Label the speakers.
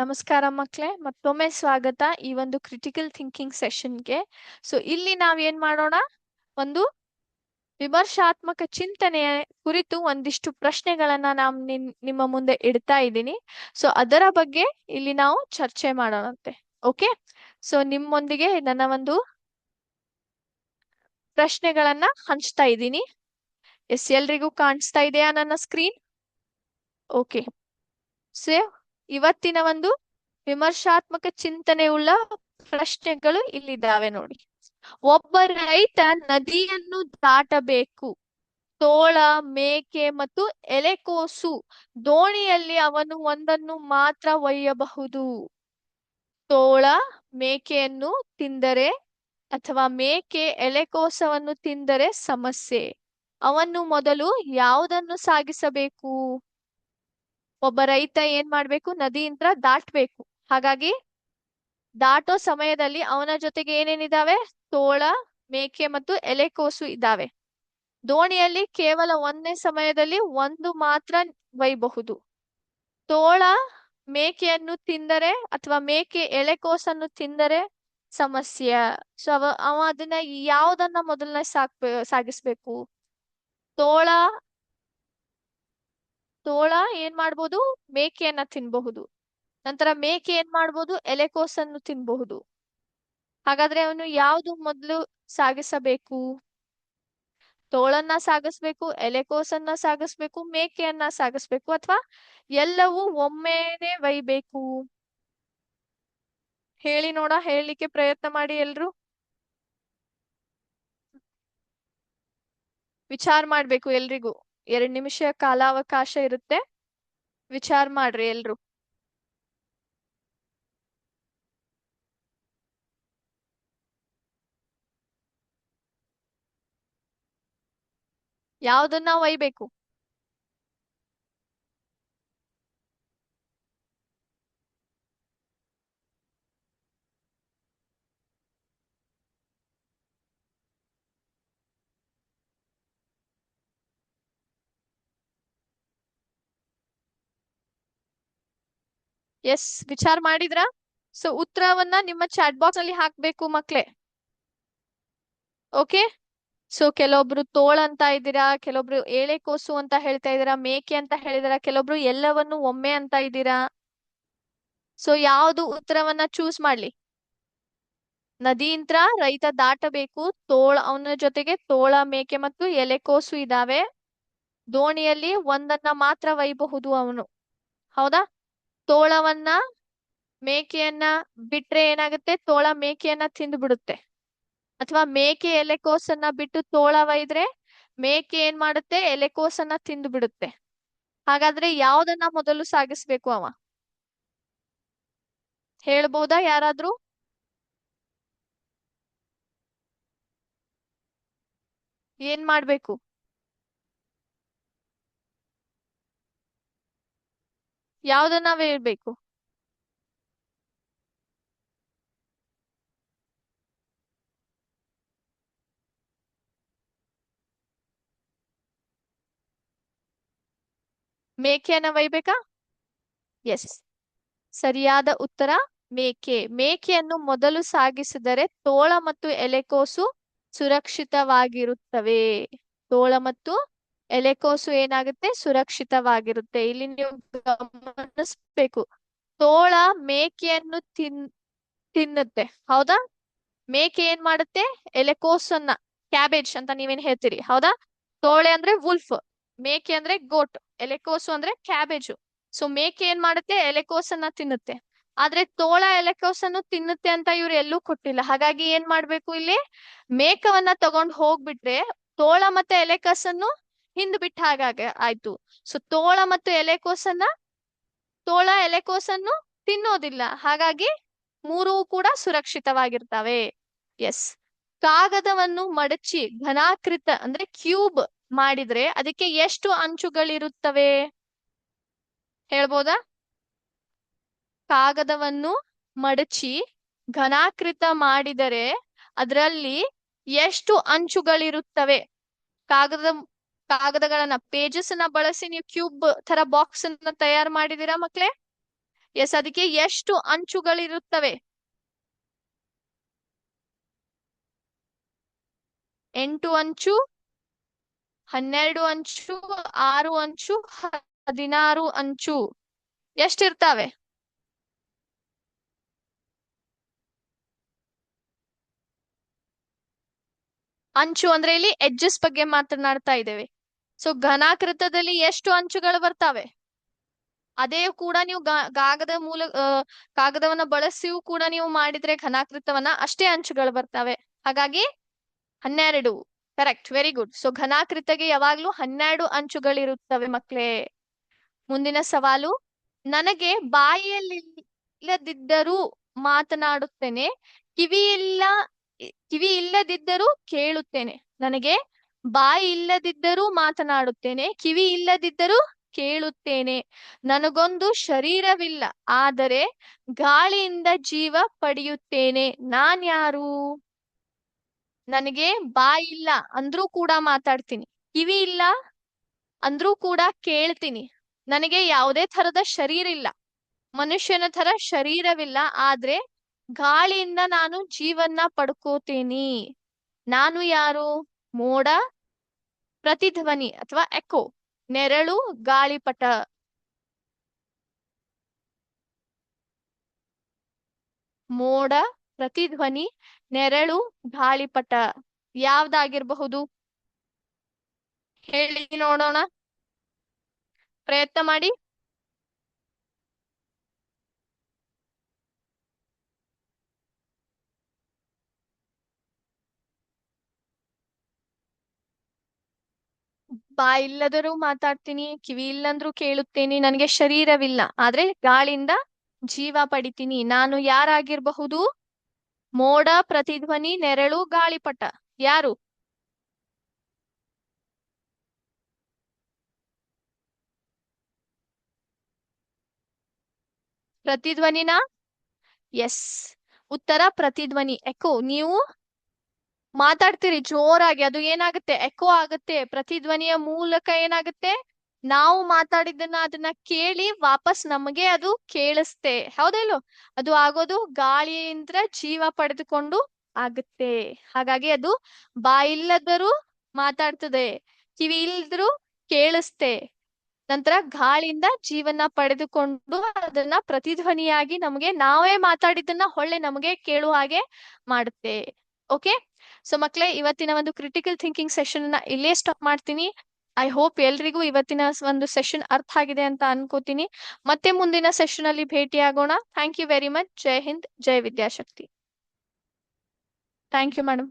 Speaker 1: ನಮಸ್ಕಾರ ಮಕ್ಕಳೇ, ಮತ್ತೊಮ್ಮೆ ಸ್ವಾಗತ ಈ ಒಂದು ಕ್ರಿಟಿಕಲ್ ಥಿಂಕಿಂಗ್ ಸೆಷನ್ಗೆ. ಇಲ್ಲಿ ನಾವೇನ್ ಮಾಡೋಣ, ಒಂದು ವಿಮರ್ಶಾತ್ಮಕ ಚಿಂತನೆಯ ಕುರಿತು ಒಂದಿಷ್ಟು ಪ್ರಶ್ನೆಗಳನ್ನ ನಾನು ನಿಮ್ಮ ಮುಂದೆ ಇಡ್ತಾ ಇದ್ದೀನಿ. ಅದರ ಬಗ್ಗೆ ಇಲ್ಲಿ ನಾವು ಚರ್ಚೆ ಮಾಡೋಣಂತೆ. ಓಕೆ, ನಿಮ್ಮೊಂದಿಗೆ ನನ್ನ ಒಂದು ಪ್ರಶ್ನೆಗಳನ್ನ ಹಂಚ್ತಾ ಇದ್ದೀನಿ. ಎಲ್ರಿಗೂ ಕಾಣಿಸ್ತಾ ಇದೆಯಾ ನನ್ನ ಸ್ಕ್ರೀನ್? ಓಕೆ, ಇವತ್ತಿನ ಒಂದು ವಿಮರ್ಶಾತ್ಮಕ ಚಿಂತನೆ ಉಳ್ಳ ಪ್ರಶ್ನೆಗಳು ಇಲ್ಲಿದ್ದಾವೆ ನೋಡಿ. ಒಬ್ಬ ರೈತ ನದಿಯನ್ನು ದಾಟಬೇಕು. ತೋಳ, ಮೇಕೆ ಮತ್ತು ಎಲೆಕೋಸು ದೋಣಿಯಲ್ಲಿ ಅವನು ಒಂದನ್ನು ಮಾತ್ರ ಒಯ್ಯಬಹುದು. ತೋಳ ಮೇಕೆಯನ್ನು ತಿಂದರೆ ಅಥವಾ ಮೇಕೆ ಎಲೆಕೋಸವನ್ನು ತಿಂದರೆ ಸಮಸ್ಯೆ. ಅವನು ಮೊದಲು ಯಾವುದನ್ನು ಸಾಗಿಸಬೇಕು? ಒಬ್ಬ ರೈತ ಏನ್ ಮಾಡ್ಬೇಕು? ನದಿಯಿಂದ ದಾಟ್ಬೇಕು. ಹಾಗಾಗಿ ದಾಟೋ ಸಮಯದಲ್ಲಿ ಅವನ ಜೊತೆಗೆ ಏನೇನಿದಾವೆ? ತೋಳ, ಮೇಕೆ ಮತ್ತು ಎಲೆಕೋಸು ಇದ್ದಾವೆ. ದೋಣಿಯಲ್ಲಿ ಕೇವಲ ಒಂದೇ ಸಮಯದಲ್ಲಿ ಒಂದು ಮಾತ್ರ ಒಯ್ಯಬಹುದು. ತೋಳ ಮೇಕೆಯನ್ನು ತಿಂದರೆ ಅಥವಾ ಮೇಕೆ ಎಲೆಕೋಸನ್ನು ತಿಂದರೆ ಸಮಸ್ಯೆ. ಅವ ಅದನ್ನ ಯಾವ್ದನ್ನ ಮೊದಲನೇ ಸಾಗಿಸ್ಬೇಕು? ತೋಳ ಏನ್ ಮಾಡ್ಬೋದು? ಮೇಕೆಯನ್ನ ತಿನ್ಬಹುದು. ನಂತರ ಮೇಕೆ ಏನ್ ಮಾಡ್ಬೋದು? ಎಲೆಕೋಸನ್ನು ತಿನ್ಬಹುದು. ಹಾಗಾದ್ರೆ ಅವನು ಯಾವ್ದು ಮೊದಲು ಸಾಗಿಸಬೇಕು? ತೋಳನ್ನ ಸಾಗಿಸ್ಬೇಕು, ಎಲೆಕೋಸನ್ನ ಸಾಗಿಸ್ಬೇಕು, ಮೇಕೆಯನ್ನ ಸಾಗಿಸ್ಬೇಕು, ಅಥವಾ ಎಲ್ಲವೂ ಒಮ್ಮೆನೆ ಒಯ್ಬೇಕು? ಹೇಳಿ ನೋಡ, ಹೇಳಲಿಕ್ಕೆ ಪ್ರಯತ್ನ ಮಾಡಿ. ಎಲ್ರು ವಿಚಾರ ಮಾಡ್ಬೇಕು. ಎಲ್ರಿಗೂ 2 ನಿಮಿಷ ಕಾಲಾವಕಾಶ ಇರುತ್ತೆ. ವಿಚಾರ ಮಾಡ್ರಿ ಎಲ್ರು. ಯಾವ್ದನ್ನ ಒಯ್ಬೇಕು? ಎಸ್, ವಿಚಾರ ಮಾಡಿದ್ರ? ಉತ್ತರವನ್ನ ನಿಮ್ಮ ಚಾಟ್ ಬಾಕ್ಸ್ ಅಲ್ಲಿ ಹಾಕ್ಬೇಕು ಮಕ್ಳೇ. ಓಕೆ, ಕೆಲವೊಬ್ರು ತೋಳ ಅಂತ ಇದ್ದೀರಾ, ಕೆಲವೊಬ್ರು ಎಲೆಕೋಸು ಅಂತ ಹೇಳ್ತಾ ಇದ್ದೀರಾ, ಮೇಕೆ ಅಂತ ಹೇಳಿದಿರಾ, ಕೆಲವೊಬ್ರು ಎಲ್ಲವನ್ನು ಒಮ್ಮೆ ಅಂತ ಇದ್ದೀರಾ. ಯಾವ್ದು ಉತ್ತರವನ್ನ ಚೂಸ್ ಮಾಡ್ಲಿ? ನದಿಯಿಂದ ರೈತ ದಾಟಬೇಕು. ಅವನ ಜೊತೆಗೆ ತೋಳ, ಮೇಕೆ ಮತ್ತು ಎಲೆಕೋಸು ಇದಾವೆ. ದೋಣಿಯಲ್ಲಿ ಒಂದನ್ನ ಮಾತ್ರ ಒಯ್ಯಬಹುದು ಅವನು. ಹೌದಾ? ತೋಳವನ್ನ, ಮೇಕೆಯನ್ನ ಬಿಟ್ರೆ ಏನಾಗುತ್ತೆ? ತೋಳ ಮೇಕೆಯನ್ನ ತಿಂದು ಬಿಡುತ್ತೆ. ಅಥವಾ ಮೇಕೆ ಎಲೆಕೋಸನ್ನ ಬಿಟ್ಟು ತೋಳ ಒಯ್ದ್ರೆ ಮೇಕೆ ಏನ್ ಮಾಡುತ್ತೆ? ಎಲೆಕೋಸನ್ನ ತಿಂದು ಬಿಡುತ್ತೆ. ಹಾಗಾದ್ರೆ ಯಾವ್ದನ್ನ ಮೊದಲು ಸಾಗಿಸ್ಬೇಕು ಅವ? ಹೇಳ್ಬೋದಾ ಯಾರಾದ್ರೂ? ಏನ್ ಮಾಡ್ಬೇಕು? ಯಾವ್ದನ್ನ ಹೇಳ್ಬೇಕು? ಮೇಕೆಯನ್ನ ಒಯ್ಬೇಕಾ? ಎಸ್, ಸರಿಯಾದ ಉತ್ತರ ಮೇಕೆ. ಮೇಕೆಯನ್ನು ಮೊದಲು ಸಾಗಿಸಿದರೆ ತೋಳ ಮತ್ತು ಎಲೆಕೋಸು ಸುರಕ್ಷಿತವಾಗಿರುತ್ತವೆ. ತೋಳ ಮತ್ತು ಎಲೆಕೋಸು ಏನಾಗುತ್ತೆ? ಸುರಕ್ಷಿತವಾಗಿರುತ್ತೆ. ಇಲ್ಲಿ ನೀವು ಗಮನಿಸ್ಬೇಕು, ತೋಳ ಮೇಕೆಯನ್ನು ತಿನ್ನುತ್ತೆ. ಹೌದಾ? ಮೇಕೆ ಏನ್ ಮಾಡುತ್ತೆ? ಎಲೆಕೋಸನ್ನ, ಕ್ಯಾಬೇಜ್ ಅಂತ ನೀವೇನ್ ಹೇಳ್ತೀರಿ. ಹೌದಾ? ತೋಳೆ ಅಂದ್ರೆ ವುಲ್ಫ್, ಮೇಕೆ ಅಂದ್ರೆ ಗೋಟ್, ಎಲೆಕೋಸು ಅಂದ್ರೆ ಕ್ಯಾಬೇಜು. ಮೇಕೆ ಏನ್ ಮಾಡುತ್ತೆ? ಎಲೆಕೋಸನ್ನ ತಿನ್ನುತ್ತೆ. ಆದ್ರೆ ತೋಳ ಎಲೆಕೋಸನ್ನು ತಿನ್ನುತ್ತೆ ಅಂತ ಇವ್ರು ಎಲ್ಲೂ ಕೊಟ್ಟಿಲ್ಲ. ಹಾಗಾಗಿ ಏನ್ ಮಾಡ್ಬೇಕು ಇಲ್ಲಿ? ಮೇಕವನ್ನ ತಗೊಂಡ್ ಹೋಗ್ಬಿಟ್ರೆ ತೋಳ ಮತ್ತೆ ಎಲೆಕೋಸನ್ನು ಹಿಂದ್ ಬಿಟ್ಟ ಹಾಗಾಗಿ ಆಯ್ತು. ತೋಳ ಮತ್ತು ತೋಳ ಎಲೆಕೋಸನ್ನು ತಿನ್ನೋದಿಲ್ಲ. ಹಾಗಾಗಿ ಮೂರೂ ಕೂಡ ಸುರಕ್ಷಿತವಾಗಿರ್ತವೆ. ಎಸ್. ಕಾಗದವನ್ನು ಮಡಚಿ ಘನಾಕೃತ ಅಂದ್ರೆ ಕ್ಯೂಬ್ ಮಾಡಿದ್ರೆ ಅದಕ್ಕೆ ಎಷ್ಟು ಅಂಚುಗಳಿರುತ್ತವೆ? ಹೇಳ್ಬೋದಾ? ಕಾಗದವನ್ನು ಮಡಚಿ ಘನಾಕೃತ ಮಾಡಿದರೆ ಅದರಲ್ಲಿ ಎಷ್ಟು ಅಂಚುಗಳಿರುತ್ತವೆ? ಕಾಗದಗಳನ್ನ, ಪೇಜಸ್ ಅನ್ನ ಬಳಸಿ ನೀವು ಕ್ಯೂಬ್ ತರ ಬಾಕ್ಸ್ ಅನ್ನ ತಯಾರು ಮಾಡಿದೀರಾ ಮಕ್ಳೇ? ಎಸ್, ಅದಕ್ಕೆ ಎಷ್ಟು ಅಂಚುಗಳಿರುತ್ತವೆ? 8 ಅಂಚು, 12 ಅಂಚು, 6 ಅಂಚು, 16 ಅಂಚು. ಎಷ್ಟಿರ್ತಾವೆ? ಅಂಚು ಅಂದ್ರೆ ಇಲ್ಲಿ ಎಡ್ಜಸ್ ಬಗ್ಗೆ ಮಾತನಾಡ್ತಾ ಇದ್ದೇವೆ. ಸೊ ಘನಾಕೃತದಲ್ಲಿ ಎಷ್ಟು ಅಂಚುಗಳು ಬರ್ತಾವೆ? ಅದೇ ಕೂಡ ನೀವು ಕಾಗದ ಕಾಗದವನ್ನ ಬಳಸಿಯೂ ಕೂಡ ನೀವು ಮಾಡಿದ್ರೆ ಘನಾಕೃತವನ್ನ ಅಷ್ಟೇ ಅಂಚುಗಳು ಬರ್ತವೆ. ಹಾಗಾಗಿ 12. Correct, very good. ಸೊ ಘನಾಕೃತಿಗೆ ಯಾವಾಗ್ಲೂ 12 ಅಂಚುಗಳಿರುತ್ತವೆ ಮಕ್ಳೇ. ಮುಂದಿನ ಸವಾಲು. ನನಗೆ ಬಾಯಿಯಲ್ಲಿಲ್ಲದಿದ್ದರೂ ಮಾತನಾಡುತ್ತೇನೆ, ಕಿವಿಯಿಲ್ಲ ಕಿವಿ ಇಲ್ಲದಿದ್ದರೂ ಕೇಳುತ್ತೇನೆ. ನನಗೆ ಬಾಯಿ ಇಲ್ಲದಿದ್ದರೂ ಮಾತನಾಡುತ್ತೇನೆ, ಕಿವಿ ಇಲ್ಲದಿದ್ದರೂ ಕೇಳುತ್ತೇನೆ. ನನಗೊಂದು ಶರೀರವಿಲ್ಲ, ಆದರೆ ಗಾಳಿಯಿಂದ ಜೀವ ಪಡೆಯುತ್ತೇನೆ. ನಾನ್ಯಾರು? ನನಗೆ ಬಾಯಿ ಇಲ್ಲ ಅಂದ್ರೂ ಕೂಡ ಮಾತಾಡ್ತೀನಿ, ಕಿವಿ ಇಲ್ಲ ಅಂದ್ರೂ ಕೂಡ ಕೇಳ್ತೀನಿ, ನನಗೆ ಯಾವುದೇ ತರದ ಶರೀರ ಇಲ್ಲ, ಮನುಷ್ಯನ ತರ ಶರೀರವಿಲ್ಲ, ಆದ್ರೆ ಗಾಳಿಯಿಂದ ನಾನು ಜೀವನ್ನ ಪಡ್ಕೋತೀನಿ. ನಾನು ಯಾರು? ಮೋಡ, ಪ್ರತಿಧ್ವನಿ ಅಥವಾ ಎಕೋ, ನೆರಳು, ಗಾಳಿಪಟ. ಮೋಡ, ಪ್ರತಿಧ್ವನಿ, ನೆರಳು, ಗಾಳಿಪಟ. ಯಾವ್ದಾಗಿರ್ಬಹುದು? ಹೇಳಿ ನೋಡೋಣ, ಪ್ರಯತ್ನ ಮಾಡಿ. ಬಾಯಿ ಇಲ್ಲದರೂ ಮಾತಾಡ್ತೀನಿ, ಕಿವಿ ಇಲ್ಲಂದ್ರೂ ಕೇಳುತ್ತೇನೆ, ನನಗೆ ಶರೀರವಿಲ್ಲ, ಆದ್ರೆ ಗಾಳಿಯಿಂದ ಜೀವ ಪಡಿತೀನಿ. ನಾನು ಯಾರಾಗಿರ್ಬಹುದು? ಮೋಡ, ಪ್ರತಿಧ್ವನಿ, ನೆರಳು, ಗಾಳಿಪಟ. ಯಾರು? ಪ್ರತಿಧ್ವನಿನಾ? ಎಸ್, ಉತ್ತರ ಪ್ರತಿಧ್ವನಿ, ಎಕೋ. ನೀವು ಮಾತಾಡ್ತೀರಿ ಜೋರಾಗಿ, ಅದು ಏನಾಗುತ್ತೆ? ಎಕೋ ಆಗುತ್ತೆ. ಪ್ರತಿಧ್ವನಿಯ ಮೂಲಕ ಏನಾಗುತ್ತೆ? ನಾವು ಮಾತಾಡಿದ್ದನ್ನ ಅದನ್ನ ಕೇಳಿ ವಾಪಸ್ ನಮಗೆ ಅದು ಕೇಳಿಸ್ತೆ. ಹೌದಿಲ್ಲೋ? ಅದು ಆಗೋದು ಗಾಳಿಯಿಂದ ಜೀವ ಪಡೆದುಕೊಂಡು ಆಗುತ್ತೆ. ಹಾಗಾಗಿ ಅದು ಬಾಯಿಲ್ಲದರೂ ಮಾತಾಡ್ತದೆ, ಕಿವಿ ಇಲ್ದ್ರು ಕೇಳಿಸ್ತೆ, ನಂತರ ಗಾಳಿಯಿಂದ ಜೀವನ ಪಡೆದುಕೊಂಡು ಅದನ್ನ ಪ್ರತಿಧ್ವನಿಯಾಗಿ ನಮಗೆ ನಾವೇ ಮಾತಾಡಿದ್ದನ್ನ ಹೊಳ್ಳೆ ನಮಗೆ ಕೇಳುವ ಹಾಗೆ ಮಾಡುತ್ತೆ. ಓಕೆ, ಸೊ ಮಕ್ಳೇ, ಇವತ್ತಿನ ಒಂದು ಕ್ರಿಟಿಕಲ್ ಥಿಂಕಿಂಗ್ ಸೆಷನ್ ನ ಇಲ್ಲೇ ಸ್ಟಾಪ್ ಮಾಡ್ತೀನಿ. ಐ ಹೋಪ್ ಎಲ್ರಿಗೂ ಇವತ್ತಿನ ಒಂದು ಸೆಷನ್ ಅರ್ಥ ಆಗಿದೆ ಅಂತ ಅನ್ಕೋತೀನಿ. ಮತ್ತೆ ಮುಂದಿನ ಸೆಷನ್ ಅಲ್ಲಿ ಭೇಟಿ ಆಗೋಣ. Thank you very much. Jai Hind, Jai Vidyashakti. Thank you madam.